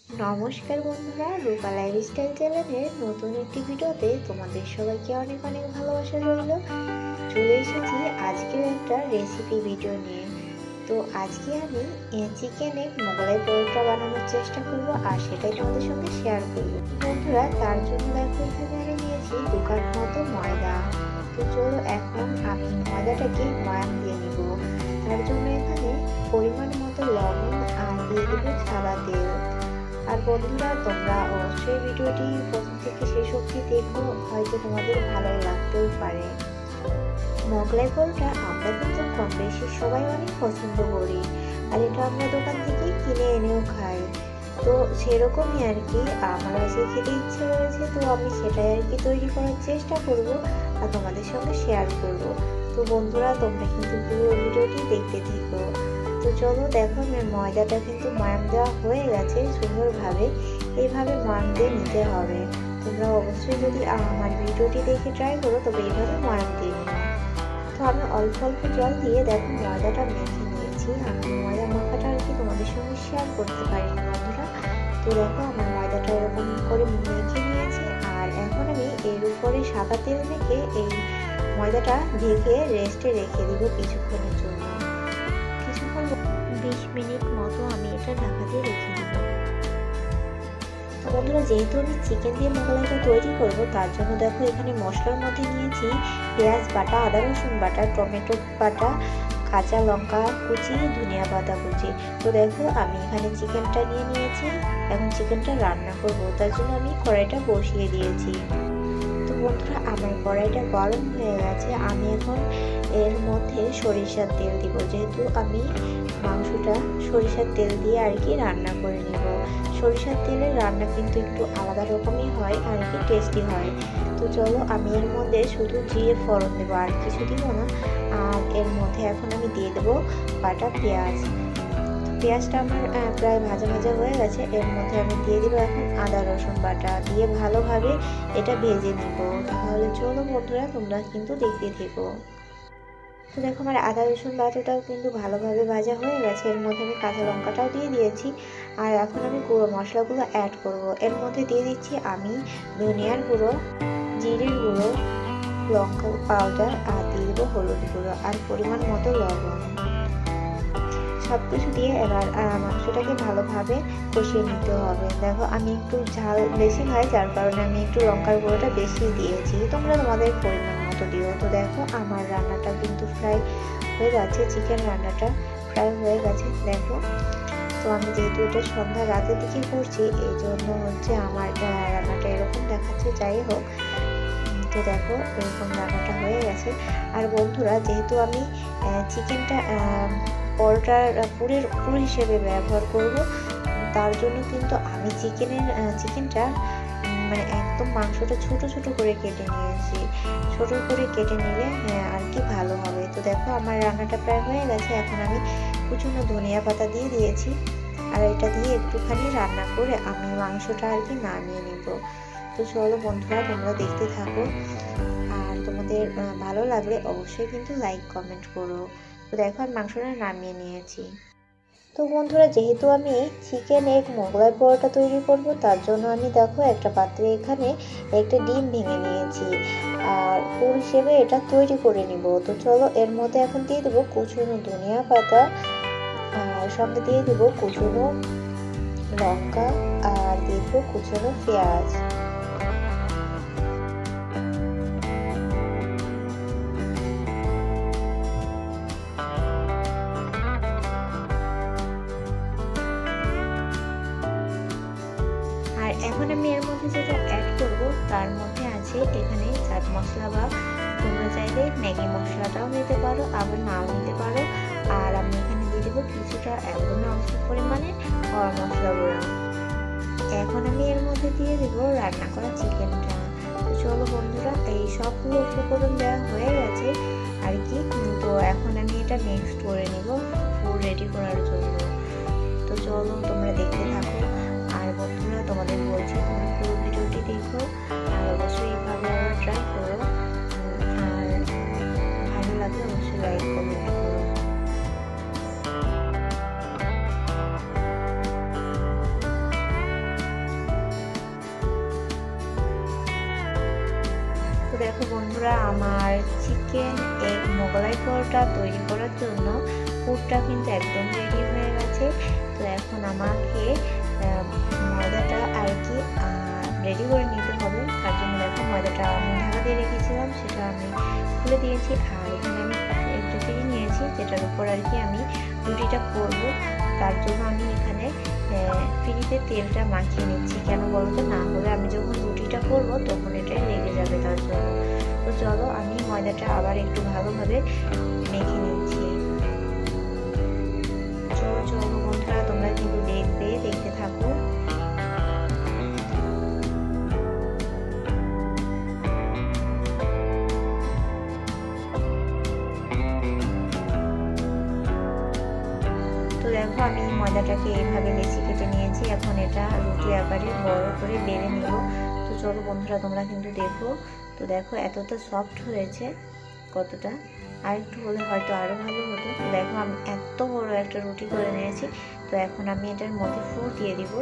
নমস্কার বন্ধুরা, রূপা লাইফস্টাইল চ্যানেলের নতুন একটি ভিডিওতে তোমাদের সবাইকে অনেক অনেক ভালোবাসা রইল। চলে এসেছি আজকের একটা রেসিপি ভিডিও নিয়ে। তো আজকে আমি চিকেন এগ মোগলাই পরোটা বানানোর চেষ্টা করব, আর সেটাই তোমাদের সঙ্গে শেয়ার করব। বন্ধুরা, তার জন্য দেখো এখানে আমি নিয়েছি 2 কাপ মতো ময়দা। তো চলো এখন আমি ময়দাটাকে ময়াম দিয়ে নিব। তার জন্য এখানে পরিমাণ মতো লবণ আর দিয়ে দেবো সাদা তেল। আর বন্ধুরা, তোমরা অবশ্যই ভিডিওটি প্রথম থেকে শেষ অবধি দেখো, হয়তো তোমাদের ভালো লাগতেও পারে। মোগলাই পরোটা আমরা কিন্তু কম বেশি সবাই অনেক পছন্দ করি, আর এটা আমরা দোকান থেকে কিনে এনেও খাই। তো সেরকমই আর কি, আমার আজকে খেতে ইচ্ছে করেছে, তো আমি সেটাই আর কি তৈরি করার চেষ্টা করব আর তোমাদের সঙ্গে শেয়ার করব। তো বন্ধুরা, তোমরা কিন্তু পুরো ভিডিওটি দেখতে থেকো। তো চলো দেখো, ময়দাটা কিন্তু ময়াম দেওয়া হয়ে গেছে সুন্দরভাবে। এইভাবে ময়াম দিয়ে নিতে হবে। তোমরা অবশ্যই যদি আমার ভিডিওটি দেখে ট্রাই করো, তবে এইভাবে ময়াম দিয়ে নিও। তো আমি অল্প অল্প জল দিয়ে দেখো ময়দাটা মেখে নিয়েছি। আমি ময়দা মাখাটা আর কি তোমাদের সঙ্গে শেয়ার করতে পারি না বন্ধুরা। তো দেখো আমার ময়দাটা এরকম করে মেখে নিয়েছি, আর এখন আমি এর উপরে সাদা তেল মেখে এই ময়দাটা ঢেকে রেস্টে রেখে দিব কিছুক্ষণের জন্য। 20 মিনিট মতো আমি এটা ঢাকা দিয়ে রেখে দিব। বন্ধুরা, যেহেতু আমি চিকেন দিয়ে মোগলাইটা তৈরি করব, তার জন্য দেখো এখানে মশলার মধ্যে নিয়েছি পেঁয়াজ বাটা, আদা রসুন বাটা, টমেটো বাটা, কাঁচা লঙ্কা কুচি, ধনিয়া পাতা কুচি। তো দেখো আমি এখানে চিকেনটা নিয়ে নিয়েছি। এখন চিকেনটা রান্না করব, তার জন্য আমি কড়াইটা বসিয়ে দিয়েছি। তো বন্ধুরা, আমার কড়াইটা গরম হয়ে গেছে। আমি এখন এর মধ্যে সরিষার তেল দিব, যেহেতু আমি মাংসটা সরিষার তেল দিয়ে আর কি রান্না করে নেব। সরিষার তেলের রান্না কিন্তু একটু আলাদা রকমই হয় আর কি, টেস্টি হয়। তো চলো আমি এর মধ্যে শুধু জিরে ফোড়ন দেবো, আর কিছু দিব না। আর এর মধ্যে এখন আমি দিয়ে দেবো বাটা পেঁয়াজ। পেঁয়াজটা আমার প্রায় ভাজা ভাজা হয়ে গেছে। এর মধ্যে আমি দিয়ে দিব এখন আদা রসুন বাটা, দিয়ে ভালোভাবে এটা ভেজে নিব। তাহলে চলো বন্ধুরা, তোমরা কিন্তু দেখতে থেকো। তো দেখো আমার আদা রসুন বাটাটাও কিন্তু ভালোভাবে ভাজা হয়ে গেছে। এর মধ্যে আমি কাঁচা লঙ্কাটাও দিয়ে দিয়েছি, আর এখন আমি গুঁড়ো মশলাগুলো অ্যাড করব। এর মধ্যে দিয়ে দিচ্ছি আমি ধনিয়ার গুঁড়ো, জিরের গুঁড়ো, লঙ্কা পাউডার, আর দিয়ে দেবো হলুদ গুঁড়ো, আর পরিমাণ মতো লবণ। সব কিছু দিয়ে এবার মাংসটাকে ভালোভাবে কষিয়ে নিতে হবে। দেখো আমি একটু ঝাল বেশি খাই, যার কারণে আমি একটু লঙ্কার গুঁড়োটা বেশি দিয়েছি। তোমরা তোমাদের পরিমাণ মতো দিও। তো দেখো আমার রান্নাটা কিন্তু প্রায় হয়ে গেছে, চিকেন রান্নাটা প্রায় হয়ে গেছে। দেখো, তো আমি যেহেতু এটা সন্ধ্যা রাতের দিকে করছি, এই জন্য হচ্ছে আমার রান্নাটা এরকম দেখাচ্ছে। যাই হোক, তো দেখো এরকম রান্নাটা হয়ে গেছে। আর বন্ধুরা, যেহেতু আমি চিকেনটা পরোটার পুর হিসেবে ব্যবহার করব, তার জন্য কিন্তু আমি চিকেনটা মানে একদম মাংসটা ছোট ছোট করে কেটে নিয়েছি। ছোট করে কেটে নিলে আর কি ভালো হবে। তো দেখো আমার রান্নাটা প্রায় হয়ে গেছে। এখন আমি কুচনো ধনিয়া পাতা দিয়ে দিয়েছি, আর এটা দিয়ে একটুখানি রান্না করে আমি মাংসটা আর কি নামিয়ে নিব। তো চলো বন্ধুরা, তোমরা দেখতে থাকো, আর তোমাদের ভালো লাগলে অবশ্যই কিন্তু লাইক কমেন্ট করো। তো দেখো আমি মাংসটা নামিয়ে নিয়েছি। তো বন্ধুরা, যেহেতু আমি চিকেন এগ মোগলাই পরোটা তৈরি করব, তার জন্য আমি দেখো একটা পাত্রে এখানে একটা ডিম ভেঙে নিয়েছি, আর পুর হিসেবে এটা তৈরি করে নিব। তো চলো এর মধ্যে এখন দিয়ে দেবো কুচনো ধনিয়া পাতা, আর সঙ্গে দিয়ে দেবো কুচনো লঙ্কা, আর দিয়ে দেবো কুচনো পেঁয়াজ। আর এখন আমি এর মধ্যে যেটা অ্যাড করব, তার মধ্যে আছে এখানে চাট মশলা, বা তোমরা চাইলে ম্যাগি মশলাটাও নিতে পারো, আবার নাও নিতে পারো। আর আমি এখানে দিয়ে দেবো কিছুটা একদম অল্প পরিমাণে গরম মশলা গুঁড়া। এখন আমি এর মধ্যে দিয়ে দেবো রান্না করা চিকেনটা। তো চলো বন্ধুরা, এই সবগুলো উপকরণ দেওয়া হয়ে গেছে আর কি। তো এখন আমি এটা মিক্সড করে নিব পুর রেডি করার জন্য। তো চলো তোমরা দেখতে থাকো। আর বন্ধুরা, তোমাদের বলছি তোমরা পুরো ভিডিওটি দেখো, আর অবশ্যই এইভাবে আবার ট্রাই করো। আর ভালো লাগলে অবশ্যই লাইক কমেন্ট করো। দেখো বন্ধুরা, আমার চিকেন এগ মোগলাই পরোটা তৈরি করার জন্য পুরটা কিন্তু একদম রেডি হয়ে গেছে। তো এখন আমাকে ময়দাটা আর কি রেডি করে নিতে হবে। তার জন্য দেখো ময়দাটা আমি ঢাকা দিয়ে রেখেছিলাম, সেটা আমি খুলে দিয়েছি। আর এখানে আমি একটু ফিরে নিয়েছি, যেটার উপর আর কি আমি রুটিটা করব। তার জন্য আমি এখানে ফ্রিতে তেলটা মাখিয়ে নিচ্ছি। কেন বলতো, না হলে আমি যখন রুটিটা করব তখন এটাই লেগে যাবে, তার জন্য। তো চলো আমি ময়দাটা আবার একটু ভালোভাবে মেখে নিচ্ছি। চলো বন্ধুরা, তোমরা কিন্তু দেখতে থাকো। তো দেখো আমি ময়দাটাকে এইভাবে লেচি কেটে নিয়েছি। এখন এটা রুটি আকারে বড় করে বেলে নিব। তো চলো বন্ধুরা, তোমরা কিন্তু দেখো। তো দেখো এতটা সফট হয়েছে, কতটা আর একটু হলে হয়তো আরো ভালো হতো। তো দেখো আমি এত বড় একটা রুটি করে নিয়েছি। তো এখন আমি এটার মধ্যে পুর দিয়ে দিব।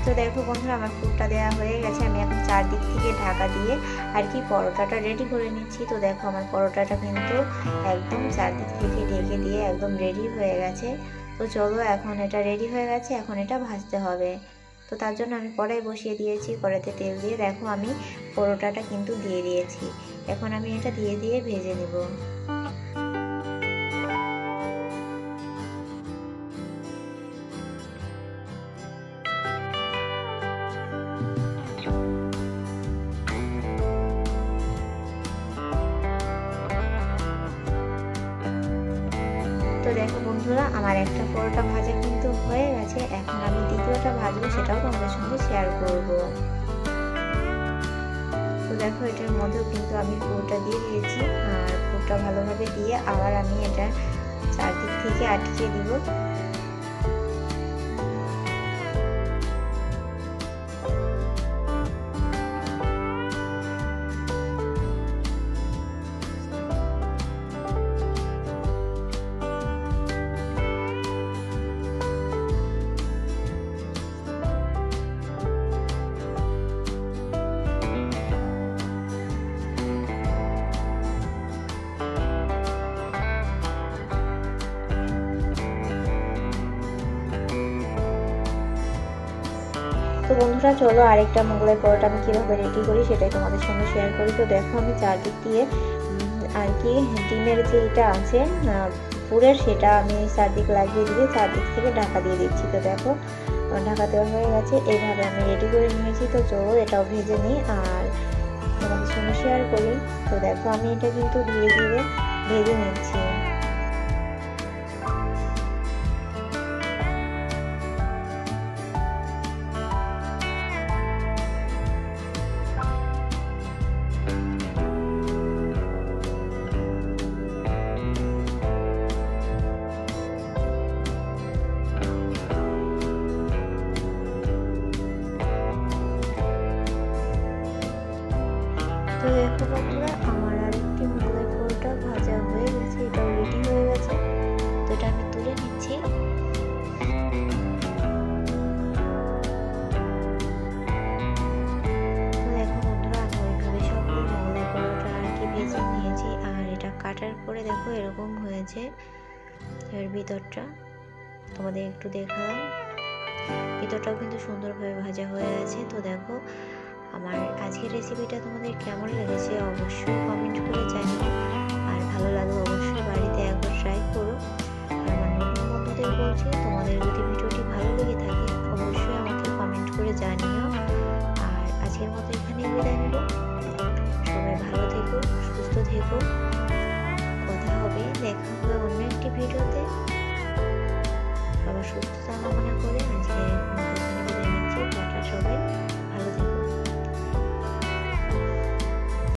তো দেখো বন্ধুরা, আমার পুরটা দেওয়া হয়ে গেছে। আমি এখন চারদিক থেকে ঢাকা দিয়ে আর কি পরোটাটা রেডি করে নিচ্ছি। তো দেখো আমার পরোটাটা কিন্তু একদম চারদিক থেকে ঢেকে দিয়ে একদম রেডি হয়ে গেছে। তো চলো, এখন এটা রেডি হয়ে গেছে, এখন এটা ভাজতে হবে। তো তার জন্য আমি কড়াই বসিয়ে দিয়েছি, কড়াইতে তেল দিয়ে দেখো আমি পরোটাটা কিন্তু দিয়ে দিয়েছি। এখন আমি এটা দিয়ে ভেজে নিব। তো দেখো বন্ধুরা, আমার একটা পরোটা ভাজা কিন্তু হয়ে গেছে। এখন আমি দ্বিতীয়টা ভাজবো, সেটাও তোমাদের সঙ্গে শেয়ার করব। তো দেখো এটার মধ্যেও কিন্তু আমি পুরটা দিয়ে দিয়েছি। আর পুরটা ভালোভাবে দিয়ে আবার আমি এটা চারদিক থেকে আটকে দিব। তো বন্ধুরা চলো, আরেকটা মোগলাই পরোটা আমি কীভাবে রেডি করি সেটাই তোমাদের সঙ্গে শেয়ার করি। তো দেখো আমি চারদিক দিয়ে আর কি ডিমের যে এটা আছে পুরের, সেটা আমি চারদিক লাগিয়ে দিয়ে চারদিক থেকে ঢাকা দিয়ে দিচ্ছি। তো দেখো ঢাকা দেওয়া হয়ে গেছে, এইভাবে আমি রেডি করে নিয়েছি। তো চলো এটাও ভেজে নিই আর তোমাদের সঙ্গে শেয়ার করি। তো দেখো আমি এটা কিন্তু ধীরে ধীরে ভেজে নিচ্ছি। তো দেখো বন্ধুরা, আমার আরেকটি মোগলাই পরোটা ভাজা হয়ে গেছে, এটাও রেডি হয়ে গেছে। তো এটা আমি তুলে নিচ্ছি। তো দেখো বন্ধুরা, আমি ওইভাবে সবগুলো মোগলাই পরোটা আর কি ভেজে নিয়েছি। আর এটা কাটার পরে দেখো এরকম হয়েছে এর ভিতরটা, তোমাদের একটু দেখালাম। ভিতরটাও কিন্তু সুন্দরভাবে ভাজা হয়ে আছে। তো দেখো আমার আজকের রেসিপিটা তোমাদের কেমন লেগেছে অবশ্যই কমেন্ট করে জানিও। আর ভালো লাগলে অবশ্যই বাড়িতে একবার ট্রাই করো। আর আমার নতুন বন্ধুদের বলছি দিব।